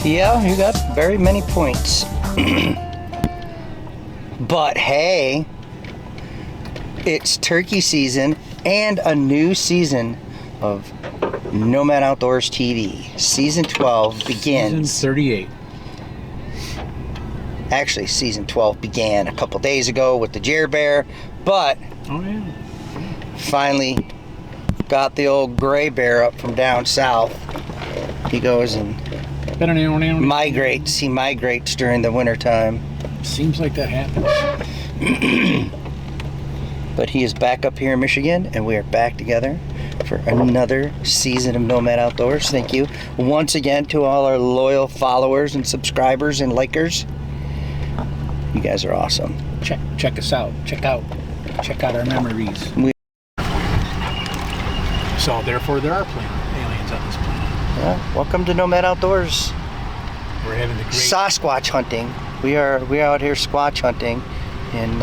Yeah, you got very many points. But hey, it's turkey season and a new season of Nomad Outdoors TV. Season 12 begins. Season 38. Actually, season 12 began a couple days ago with the Jer Bear, but finally got the old gray bear up from down south. He goes and migrates. He migrates during the wintertime. Seems like that happens. But he is back up here in Michigan, and we are back together for another season of Nomad Outdoors. Thank you once again to all our loyal followers and subscribers and likers. You guys are awesome. Check us out. Check out our memories. So therefore, there are aliens on this planet. Yeah, welcome to Nomad Outdoors. We're having the great Sasquatch hunting. We are out here squatch hunting in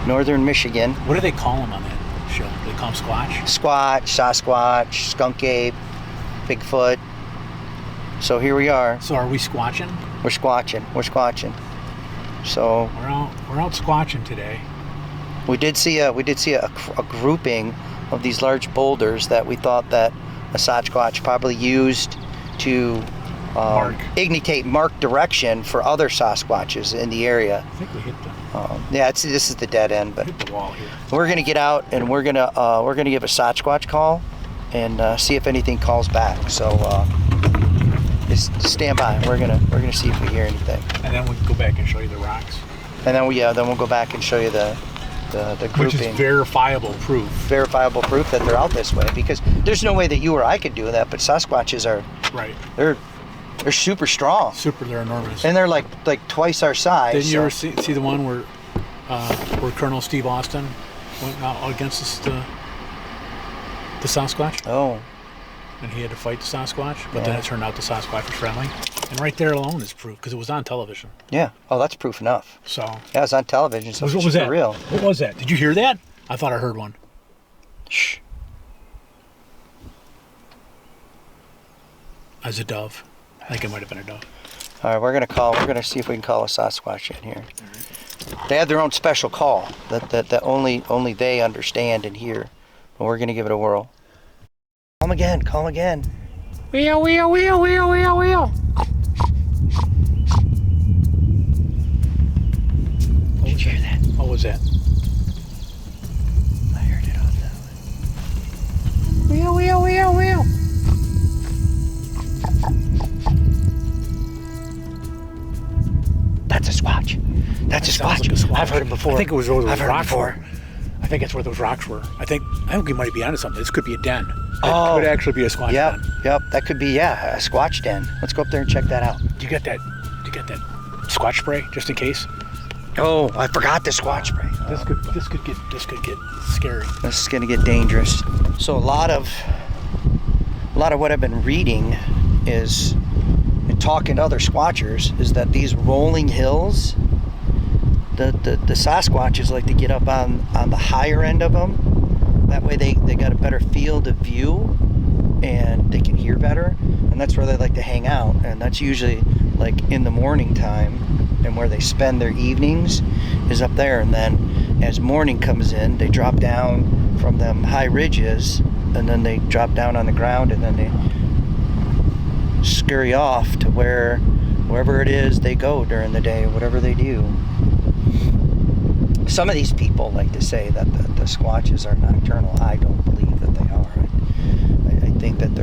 northern Michigan. What do they call them on that show? Do they call them Squatch? Squatch, Sasquatch, Skunk Ape, Bigfoot. So here we are. So are we squatching? We're squatching. We're squatching. So we're out squatching today. We did see a grouping of these large boulders that we thought that a Sasquatch probably used to mark direction for other Sasquatches in the area. I think we hit the. Yeah, this is the dead end, but hit the wall here. We're gonna get out and we're gonna give a Sasquatch call and see if anything calls back. So just stand by. We're gonna see if we hear anything. And then we can go back and show you the rocks. And then we'll go back and show you the grouping. Which is verifiable proof. Verifiable proof that they're out this way, because there's no way that you or I could do that. But Sasquatches are right. They're super strong. They're enormous. And they're like twice our size. Didn't you ever see the one where Colonel Steve Austin went out against the Sasquatch? Oh. And he had to fight the Sasquatch, but then it turned out the Sasquatch was friendly. And right there alone is proof, because it was on television. Yeah. Oh, that's proof enough. So. Yeah, it's on television, so what was that? Real. What was that? Did you hear that? I thought I heard one. Shh. As a dove. I think it might have been a dove. All right, we're gonna see if we can call a Sasquatch in here. Right. They have their own special call that only they understand and hear. But we're gonna give it a whirl. Call them again. Call them again. Wheel, wheel, wheel, wheel, wheel, wheel. Did you hear that? What was that? I heard it off that way. Wheel, wheel, wheel, wheel. That's a Squatch. That's a Squatch. Like a Squatch. I've heard it before. I think it was where those rocks rocks were. I think that's where those rocks were. I think we might be onto something. This could be a den. It could actually be a Squatch den. Yep. That could be a Squatch den. Let's go up there and check that out. You got that Squatch spray just in case? Oh, I forgot the Squatch spray. This could get scary. This is gonna get dangerous. So a lot of what I've been reading is, and talking to other Squatchers, is that these rolling hills, the Sasquatches like to get up on the higher end of them. That way they got a better field of view and they can hear better, and that's where they like to hang out. And that's usually like in the morning time, and where they spend their evenings is up there. And then as morning comes in, they drop down from them high ridges, and then they drop down on the ground, and then they scurry off to wherever it is they go during the day, whatever they do. Some of these people like to say that the Squatches are nocturnal. I don't believe that they are. I think that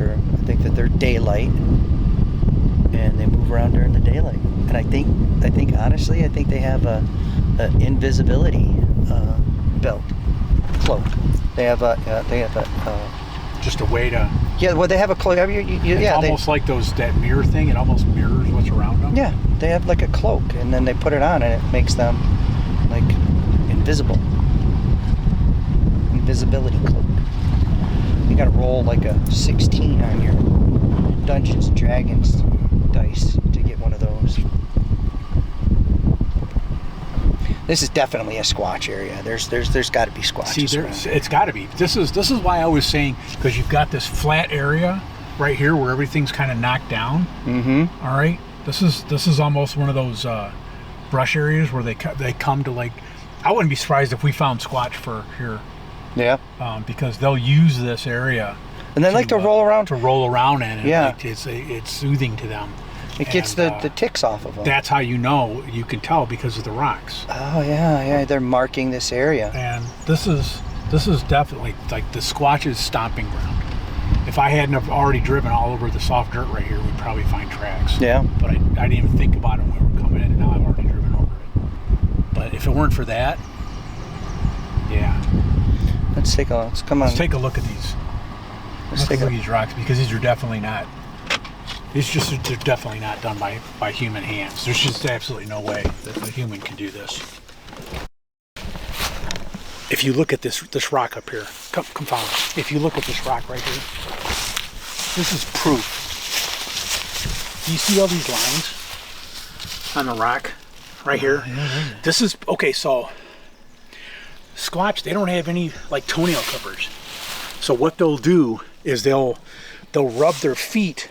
they're daylight, and they move around during the daylight. And I think honestly, I think they have a invisibility belt, cloak. They have a just a way to. Yeah, well, they have a cloak. It's almost like that mirror thing. It almost mirrors what's around them. Yeah, they have like a cloak, and then they put it on, and it makes them like invisible. Invisibility cloak. You gotta roll like a 16 on your Dungeons and Dragons dice to get one of those. This is definitely a Squatch area. There's got to be Squatches. See, it's got to be. This is why I was saying, because you've got this flat area, right here where everything's kind of knocked down. Mm-hmm. All right, this is almost one of those brush areas where they come to, like, I wouldn't be surprised if we found Squatch fur here. Yeah. Because they'll use this area. And they like to roll around. To roll around in. And yeah. It's soothing to them. It gets the ticks off of them. That's how you can tell because of the rocks. Oh yeah, they're marking this area. And this is definitely like the Squatch's stomping ground. If I hadn't have already driven all over the soft dirt right here, we'd probably find tracks. Yeah. But I didn't even think about it when we were coming in, and now I've already driven over it. But if it weren't for that, yeah. Let's take a look at these. Let's take a look at these rocks, because these are definitely not. They're definitely not done by human hands. There's just absolutely no way that a human can do this. If you look at this rock up here, come follow me. If you look at this rock right here, this is proof. Do you see all these lines on the rock right here? Yeah. This is okay. So Squatch, they don't have any like toenail clippers. So what they'll do is they'll rub their feet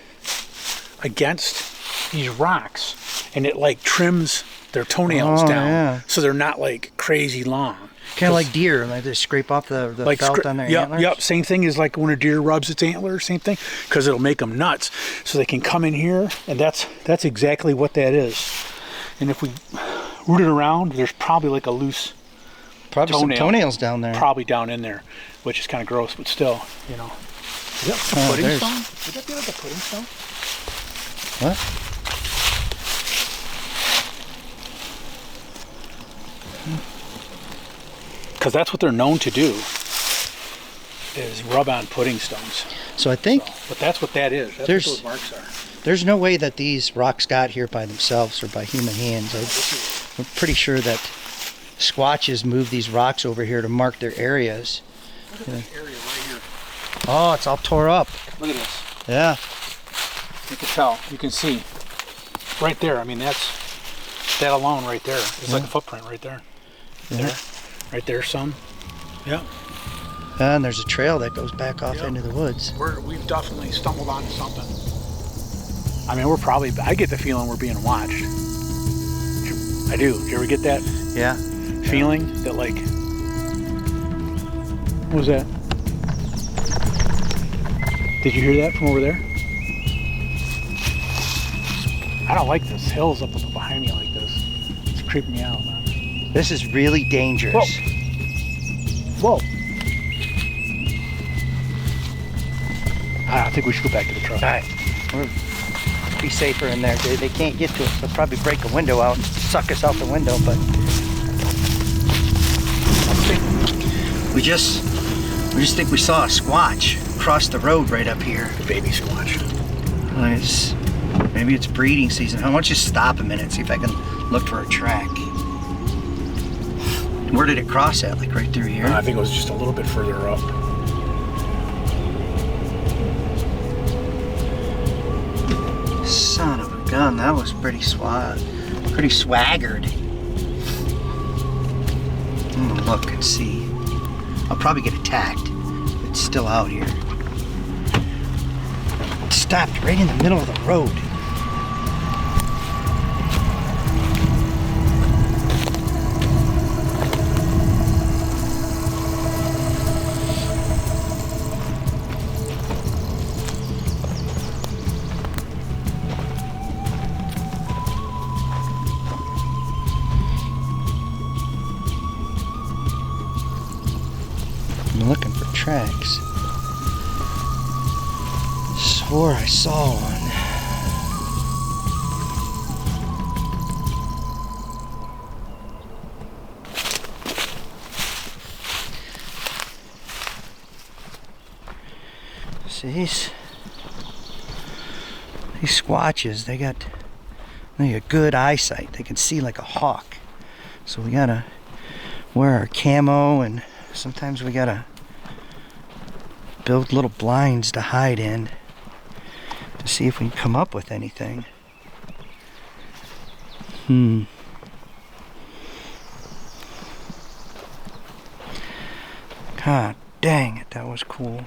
against these rocks, and it like trims their toenails down, so they're not like crazy long. Kind of like deer, like they scrape off the like felt on their antlers. Yep. Same thing as like when a deer rubs its antlers. Same thing, because it'll make them nuts, so they can come in here, and that's exactly what that is. And if we root it around, there's probably like a loose some toenails down there. Probably down in there, which is kind of gross, but still, you know. Is that a pudding stone? Would that be like a pudding stone? What? Because that's what they're known to do, is rub on pudding stones. So I think... but that's what that is. That's what those marks are. There's no way that these rocks got here by themselves or by human hands. I'm pretty sure that Squatches moved these rocks over here to mark their areas. Look at this area right here. Oh, it's all tore up. Look at this. Yeah. You can tell. You can see. Right there. I mean, that alone right there is like a footprint right there. There. Right there, son. Yeah. And there's a trail that goes back off into the woods. We've definitely stumbled onto something. I mean, I get the feeling we're being watched. I do. Do you ever get that? Yeah. Feeling that, like, what was that? Did you hear that from over there? I don't like this. Hills up behind me like this. It's creeping me out, man. This is really dangerous. Whoa. I think we should go back to the truck. All right. We'll be safer in there. They can't get to us. They'll probably break a window out and suck us out the window, but we just think we saw a Squatch cross the road right up here. The baby Squatch. Maybe it's breeding season. Why don't you stop a minute, see if I can look for a track. Where did it cross at? Like right through here? I think it was just a little bit further up. Son of a gun, that was pretty swaggered. I'm gonna look and see. I'll probably get attacked. It's still out here. It stopped right in the middle of the road. I'm looking for tracks. Swore I saw one. See these Squatches, they got good eyesight. They can see like a hawk. So we gotta wear our camo, and sometimes we gotta build little blinds to hide in to see if we can come up with anything. God dang it, that was cool.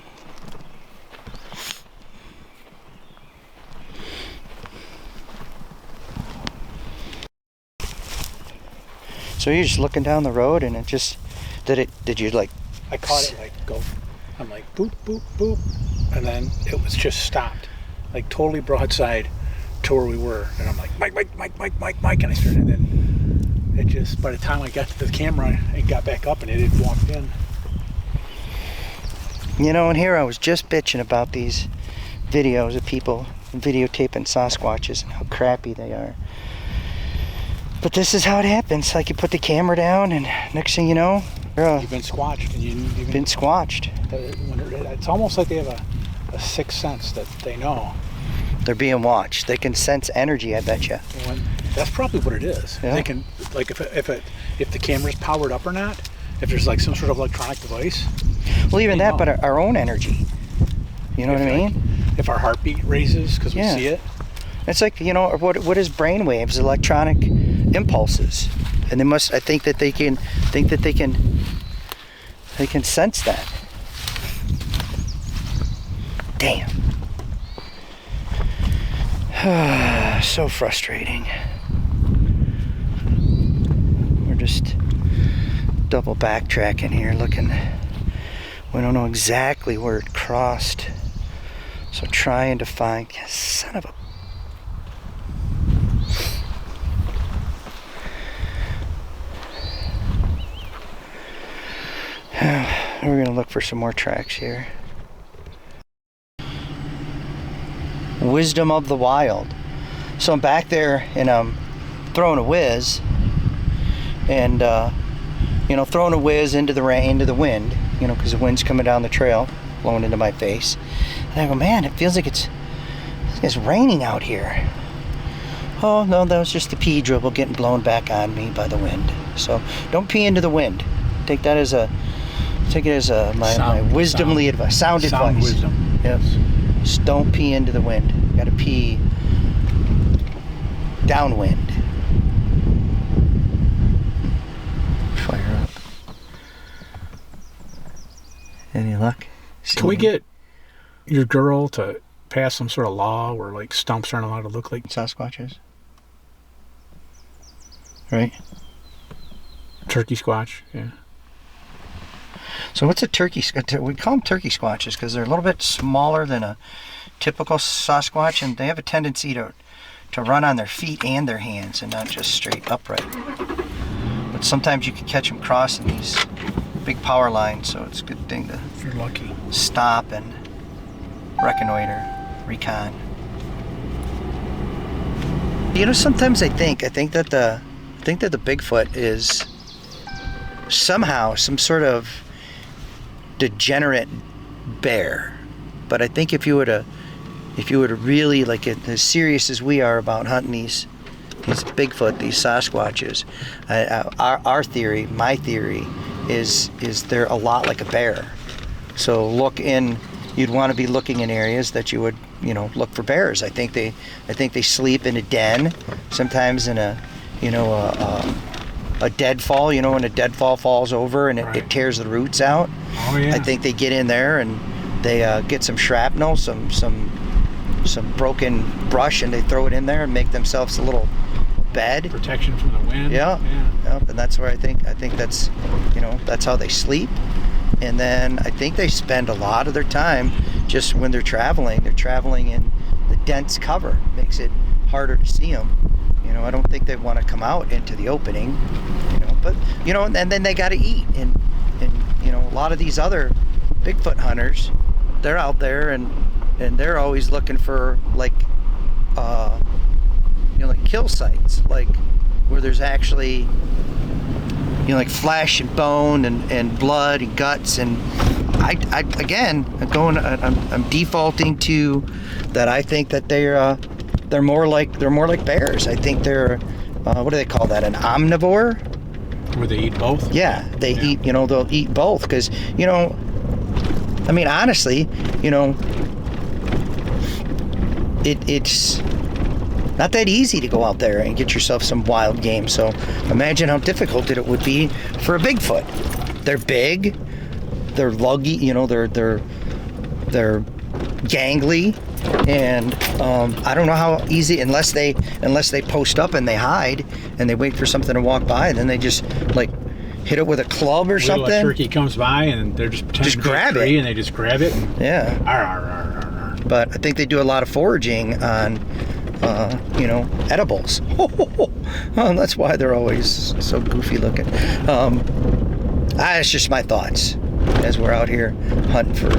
So you're just looking down the road, and it just did you like? I caught it like go. I'm like boop boop boop, and then it was just stopped, like totally broadside to where we were, and I'm like Mike, and I started, and then it just, by the time I got to the camera and got back up, and it had walked in. You know, and here I was just bitching about these videos of people videotaping Sasquatches and how crappy they are. But this is how it happens. Like, you put the camera down, and next thing you know, you've been squatched, and you've been squatched. It's almost like they have a sixth sense that they know they're being watched. They can sense energy, I bet you. That's probably what it is. Yeah. They can, like, if the camera's powered up or not, if there's like some sort of electronic device. Well, even that, but our own energy. You know what I mean? If our heartbeat raises because we see it. It's like, you know, what is brainwaves? Electronic impulses, and I think that they can sense that. Damn. So frustrating. We're just double backtracking here, looking. We don't know exactly where it crossed, so trying to find. Son of a. We're gonna look for some more tracks here. Wisdom of the wild. So I'm back there and I'm throwing a whiz, and you know, throwing a whiz into the rain, into the wind, you know, because the wind's coming down the trail, blowing into my face. And I go, man, it feels like it's raining out here. Oh no, that was just the pee dribble getting blown back on me by the wind. So don't pee into the wind. Take that as my wisdomly advice, sound advice. Wisdom. Yes. Just don't pee into the wind. You gotta pee downwind. Fire up. Any luck? Can we get your girl to pass some sort of law where like stumps aren't allowed to look like Sasquatches? Right? Turkey squatch, yeah. So what's a turkey? We call them turkey squatches because they're a little bit smaller than a typical Sasquatch, and they have a tendency to run on their feet and their hands and not just straight upright. But sometimes you can catch them crossing these big power lines, so it's a good thing to, if you're lucky, stop and reconnoiter, recon. You know, sometimes I think that the Bigfoot is somehow some sort of degenerate bear. But I think if you were to really, like, as serious as we are about hunting these Bigfoot, these Sasquatches, our theory, my theory, is they're a lot like a bear. So you'd want to be looking in areas that you would, you know, look for bears. I think they sleep in a den, sometimes in a deadfall, you know, when a deadfall falls over and it tears the roots out. Oh, yeah. I think they get in there and they get some shrapnel, some broken brush, and they throw it in there and make themselves a little bed. Protection from the wind. Yeah. Yep. And that's where I think that's, you know, that's how they sleep. And then I think they spend a lot of their time just when they're traveling in the dense cover. Makes it harder to see them. You know, I don't think they want to come out into the opening, you know, but, you know, and then they got to eat. And, you know, a lot of these other Bigfoot hunters, they're out there and they're always looking for, like, you know, like kill sites, like where there's actually, you know, like flesh and bone and blood and guts. And I'm defaulting to that. I think that they're more like bears. I think they're what do they call that? An omnivore? Where they eat both? Yeah, they eat. You know, they'll eat both because, you know, I mean, honestly, you know, it's not that easy to go out there and get yourself some wild game. So imagine how difficult it would be for a Bigfoot. They're big, they're luggy, you know, they're gangly, and I don't know how easy, unless they post up and they hide and they wait for something to walk by, and then they just like hit it with a club or something. A turkey comes by and they're just pretending just grab it, and they just grab it. And yeah. Arr, arr, arr, arr, arr. But I think they do a lot of foraging on, you know, edibles. That's why they're always so goofy looking. It's just my thoughts as we're out here hunting for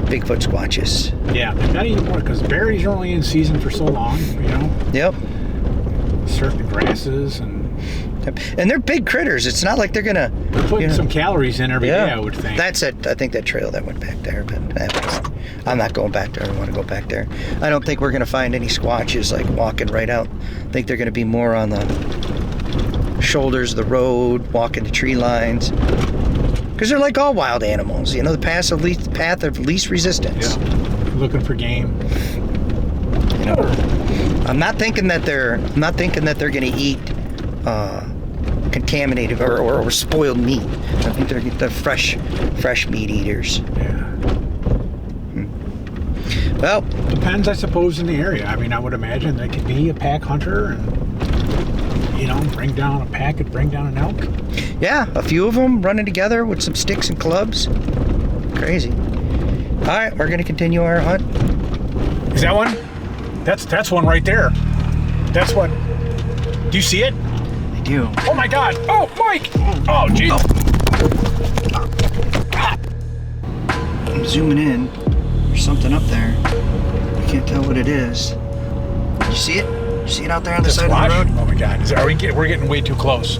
Bigfoot squatches. Yeah, they've got to eat more because berries are only in season for so long, you know. Yep. Certain grasses and they're big critters. It's not like they're gonna put some calories in every day, I would think. That's it. I think that trail that went back there, but I'm not going back there. I don't want to go back there. I don't think we're gonna find any squatches like walking right out. I think they're gonna be more on the shoulders of the road, walking the tree lines, because they're like all wild animals. You know, the path of least resistance. Yeah. Looking for game. You know, I'm not thinking that they're gonna eat contaminated or spoiled meat. I think they're fresh meat eaters. Yeah. Well, depends, I suppose, in the area. I mean, I would imagine they could be a pack hunter and, you know, bring down a pack and bring down an elk. Yeah, a few of them running together with some sticks and clubs. Crazy. All right, we're gonna continue our hunt. Is that one? That's one right there. That's what. Do you see it? I do. Oh my God! Oh, Mike! Oh, geez. Oh. I'm zooming in. There's something up there. I can't tell what it is. You see it? You see it out there on the side of the road? Oh my God! We're getting way too close.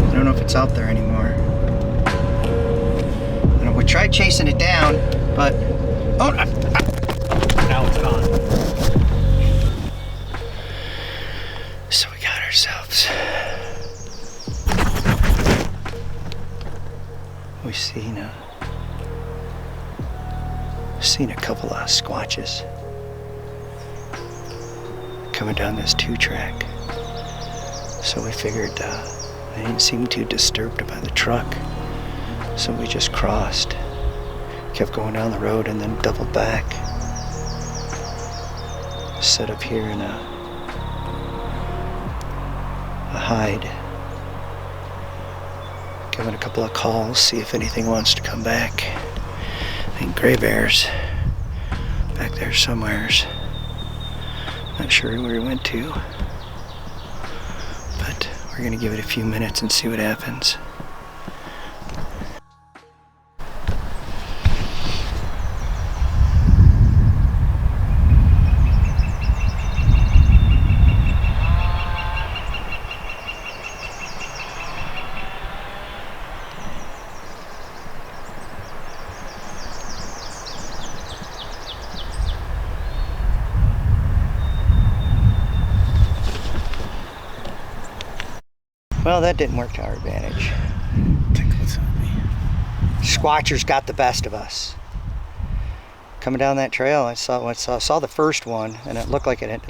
I don't know if it's out there anymore. We tried chasing it down, but now it's gone. So we got ourselves. We've seen a couple of squatches coming down this 2-track. So we figured they didn't seem too disturbed by the truck. So we just crossed, kept going down the road, and then doubled back. Set up here in a hide. Giving a couple of calls, see if anything wants to come back. I think gray bears back there somewheres. Not sure where he went to, but we're gonna give it a few minutes and see what happens. Well, that didn't work to our advantage. Think what's on me. Squatchers got the best of us. Coming down that trail, I saw the first one, and it looked like it had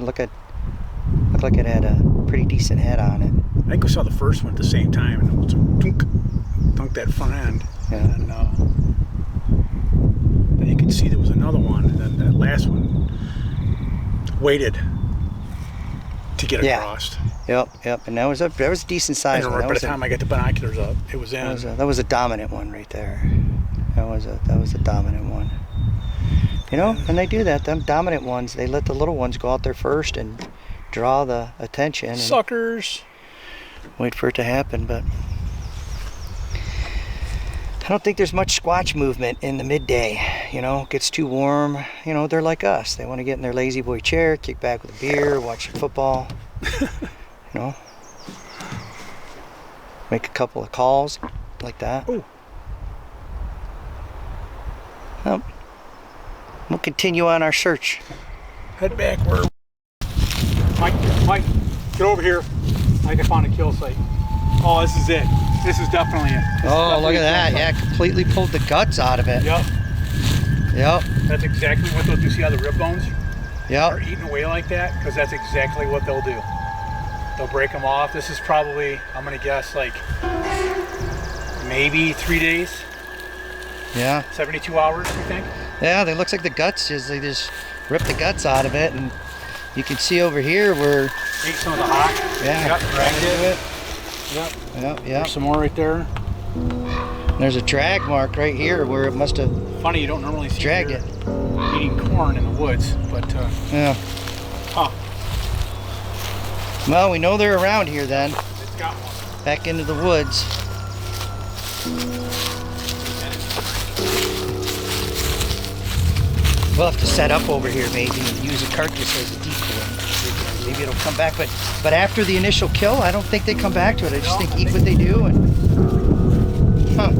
a pretty decent head on it. I think we saw the first one at the same time, and it was thunk that front end. Yeah. And then you could see there was another one, and then that last one waited to get across. Yep, and that was a decent size one. By the time I got the binoculars up, it was in. That was a dominant one right there. That was a dominant one. You know, and they do that. Them dominant ones, they let the little ones go out there first and draw the attention. And suckers. Wait for it to happen, but I don't think there's much Squatch movement in the midday. You know, it gets too warm. You know, they're like us. They want to get in their lazy boy chair, kick back with a beer, watch football. You know, make a couple of calls like that. Ooh. We'll continue on our search. Head backward. Mike, get over here. I can find a kill site. Oh, this is it. This is definitely it. Look at that. Yeah, completely pulled the guts out of it. Yep. That's exactly what they'll do. See how the rib bones are Yep. eating away like that? Because that's exactly what they'll do. They'll break them off. This is probably, I'm going to guess, like maybe 3 days. Yeah. 72 hours, you think? Yeah, they looks like the guts they just rip the guts out of it, and you can see over here where Ate some of the hot. yeah, Yep, dragged it. Yep. Yep. There's some more right there. There's a drag mark right here where it must have Funny, you don't normally see dragged it. eating corn in the woods, but Yeah. huh, Well, we know they're around here then. it's got one. Back into the woods. We'll have to set up over here maybe and use a carcass as a decoy. Maybe it'll come back, but after the initial kill, I don't think they come back to it. I just think eat what they do and huh.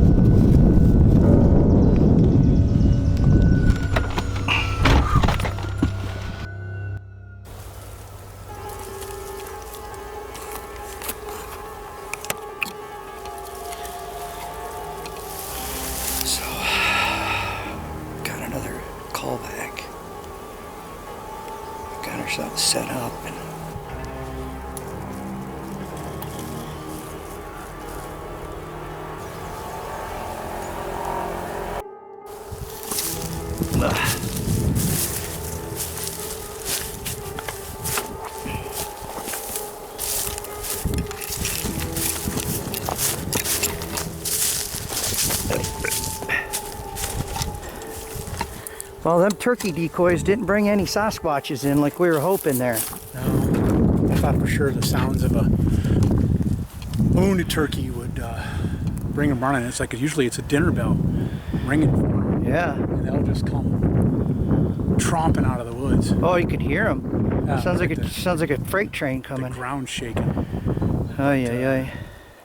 So got another callback. Got ourselves set up and well, them turkey decoys didn't bring any Sasquatches in like we were hoping there. No, I thought for sure the sounds of a wounded turkey would bring them running. It's like usually it's a dinner bell ringing for them. Yeah. And they'll just come tromping out of the woods. Oh, you could hear them. Yeah, sounds like the a freight train coming. ground shaking. Oh yeah.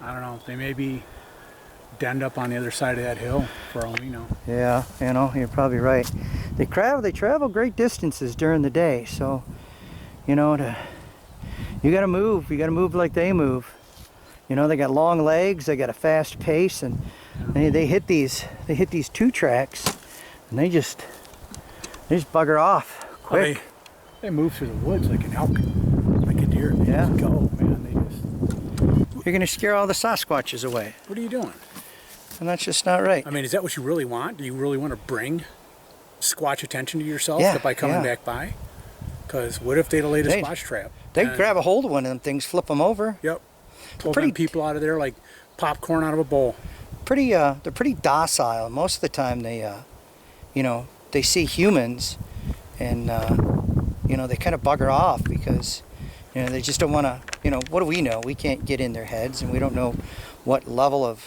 I don't know. They may be denned up on the other side of that hill, for all we know. Yeah, you know, you're probably right. They travel great distances during the day, so you know you gotta move. You gotta move like they move. You know, they got long legs, they got a fast pace, and they hit these two tracks, and they just bugger off quick. Well, they move through the woods like an elk, like a deer. They Yeah. just go, man. They just. You're gonna scare all the Sasquatches away, What are you doing? and that's just not right. I mean, is that what you really want? Do you really want to bring Squatch attention to yourself Yeah, by coming yeah. back by? Because what if they laid a They'd- Squatch trap? They And- grab a hold of one of them things, flip them over. Yep. Pull pretty- them people out of there like popcorn out of a bowl. They're pretty docile. Most of the time they you know, they see humans and you know, they kind of bugger off because you know, they just don't want to, you know, what do we know? We can't get in their heads and we don't know what level of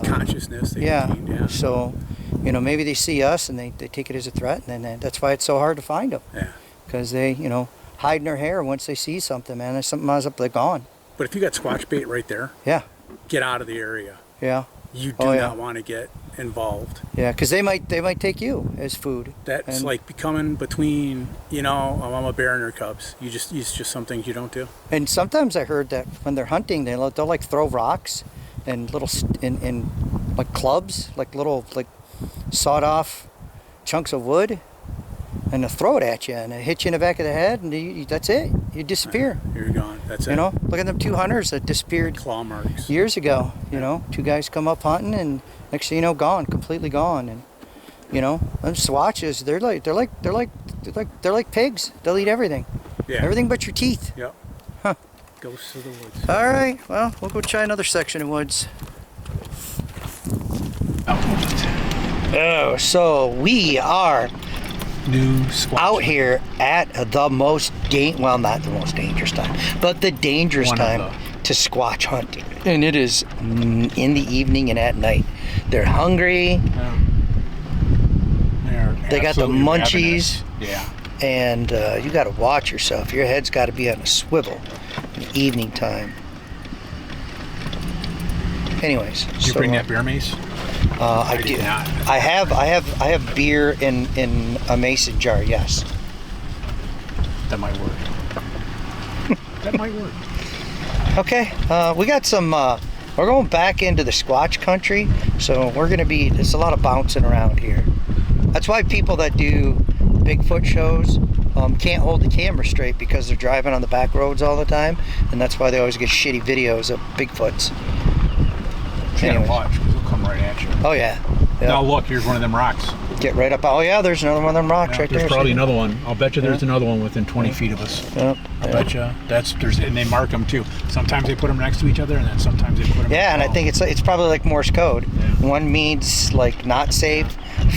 Consciousness. They yeah. gained, yeah. So, you know, maybe they see us and they take it as a threat, and then that's why it's so hard to find them. Yeah. Because they, you know, hide in their hair once they see something, man. There's something else up, they're gone. But if you got Squatch bait right there, Yeah. get out of the area. Yeah. You do Oh, yeah. not want to get involved. Yeah, because they might take you as food. That's And- like becoming between, you know, a mama bear and her cubs. It's just some things you don't do. And sometimes I heard that when they're hunting, they'll like throw rocks and little in like clubs, like little like sawed off chunks of wood, and they'll throw it at you, and it hits you in the back of the head, and that's it. You disappear. You're gone. That's it. You know, look at them two hunters that disappeared Claw marks. years ago. You know, two guys come up hunting, and next thing you know, gone, completely gone. And you know, them swatches, they're like pigs. They'll eat everything, Yeah. everything but your teeth. Yep. Huh. Ghosts of the woods. All right, well, we'll go try another section of woods. Oh, so we are New Squatch. out here at the most well, not the most dangerous time, but the dangerous One of time to Squatch hunt, and it is in the evening and at night. They're hungry. They got the absolutely munchies. ravenous. Yeah. And you got to watch yourself. Your head's got to be on a swivel in the evening time. Anyways, Did you bring that bear mace? I did do. not. I have beer in a mason jar. Yes. That might work. That might work. Okay. We got some. We're going back into the Squatch country, so we're gonna be. There's a lot of bouncing around here. That's why people that do Bigfoot shows can't hold the camera straight because they're driving on the back roads all the time, and that's why they always get shitty videos of Bigfoots. Can't Anyways. watch because come right at you. Oh yeah. Yep. Now look, here's one of them rocks. Get right up. Oh yeah, there's another one of them rocks Yeah, right there. there's probably See? another one. I'll bet you there's another one within 20 feet of us. Yep. I bet you. And they mark them too. Sometimes they put them next to each other, and then sometimes they put them. Yeah, and I think it's probably like Morse code. Yeah. 1 means like not safe,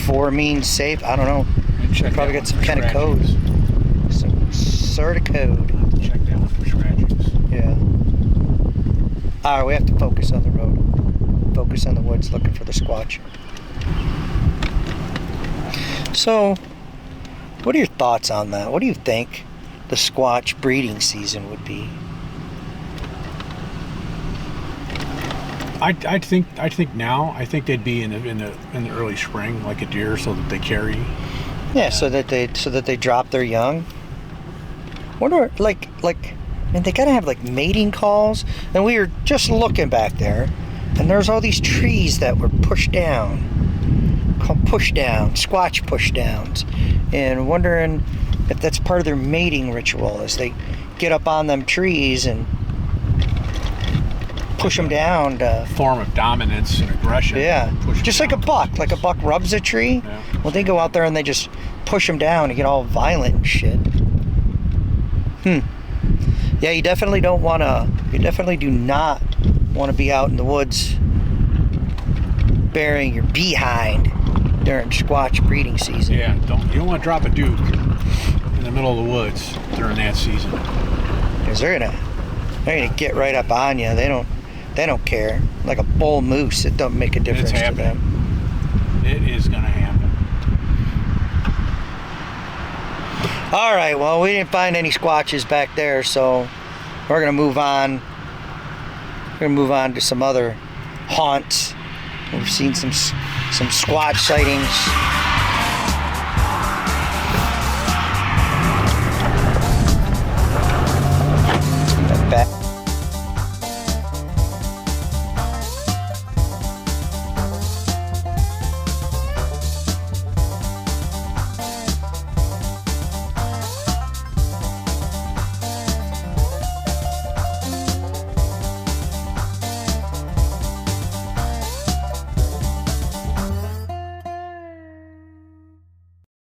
4 means safe. I don't know. Check Probably that got some one for kind of code. scratchings. Some sort of code. I'll have to check that one for scratchings. Yeah. All right, we have to focus on the road. Focus on the woods, looking for the Squatch. So, what are your thoughts on that? What do you think the Squatch breeding season would be? I think now. I think they'd be in the early spring, like a deer, so that they carry. Yeah, so that they drop their young. Wonder like and they gotta have like mating calls. And we were just looking back there, and there's all these trees that were pushed down, called push down, Squatch push downs, and wondering if that's part of their mating ritual, as they get up on them trees and push them down to Form of dominance and aggression. yeah, Push just them like a down. buck. Like a buck rubs a tree. Yeah. Well, they go out there and they just push them down and get all violent and shit. Yeah, you definitely don't want to. You definitely do not want to be out in the woods burying your behind during Squatch breeding season. Yeah, you don't want to drop a duke in the middle of the woods during that season. Because they're gonna get right up on you. They don't care. Like a bull moose, it don't make a difference It's to happening. them. It is gonna happen. All right, well, we didn't find any Squatches back there, so we're gonna move on. We're gonna move on to some other haunts. We've seen some Squatch sightings